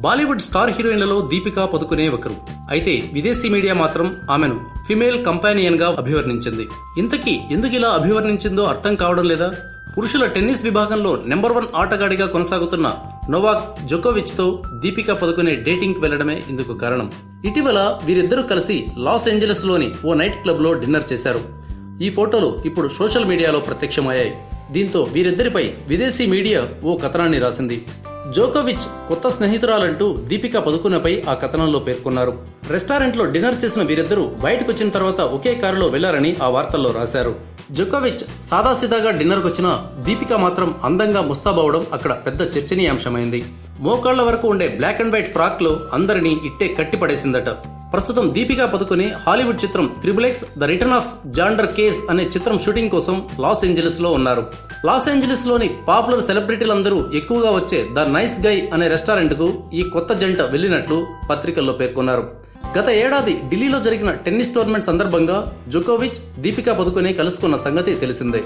Bollywood star హీరోయిన్లలో Deepika Padukone ఒకరు. అయితే విదేశీ మీడియా మాత్రం ఆమెను ఫిమేల్ కంపానియన్ గా అభివర్ణించింది. ఇంతకీ ఎందుకు ఇలా అభివర్ణించిందో అర్థం కావడం లేదా? పురుషుల టెన్నిస్ విభాగంలో నెంబర్ 1 ఆటగాడిగా కొనసాగుతున్న నోవాక్ జోకోవిచ్ తో దీపికా పదుకునే డేటింగ్ కి వెళ్లడమే ఇందుకు కారణం. ఇటీవల వీరిద్దరూ కలిసి లాస్ ఏంజలస్ లోని ఓ నైట్ క్లబ్ లో డిన్నర్ చేశారు. ఈ ఫోటోలు ఇప్పుడు సోషల్ మీడియాలో ప్రత్యక్షమయ్యాయి. దీంతో వీరిద్దరిపై విదేశీ మీడియా ఓ కథనాన్ని రాసింది. జోకోవిచ్ కొత్త స్నేహితురాలంటూ దీపికా పదుకునేపై ఆ కథనంలో పేర్కొన్నారు. రెస్టారెంట్లో డిన్నర్ చేసిన వీరిద్దరూ బయటకొచ్చిన తర్వాత ఒకే కారులో వెళ్లారని ఆ వార్తల్లో రాశారు. జోకోవిచ్ సాదాసీదాగా డిన్నర్కు వచ్చిన దీపికా మాత్రం అందంగా ముస్తాబవడం అక్కడ పెద్ద చర్చనీయాంశమైంది. మోకాళ్ల వరకు ఉండే బ్లాక్ అండ్ వైట్ ఫ్రాక్ లో అందరినీ ఇట్టే కట్టిపడేసిందట. ప్రస్తుతం దీపికా పదుకునే హాలీవుడ్ చిత్రం XXX the return of Xander case అనే చిత్రం షూటింగ్ కోసం లాస్ ఏంజలస్ లో ఉన్నారు. లాస్ ఏంజలస్ లోని పాపులర్ సెలబ్రిటీలందరూ ఎక్కువగా వచ్చే ద నైస్ గై అనే రెస్టారెంట్ కు ఈ కొత్త జంట వెళ్లినట్లు పత్రికల్లో పేర్కొన్నారు. గత ఏడాది ఢిల్లీలో జరిగిన టెన్నిస్ టోర్నమెంట్ సందర్భంగా జోకోవిచ్ దీపికా పదుకునే కలుసుకున్న సంగతి తెలిసిందే.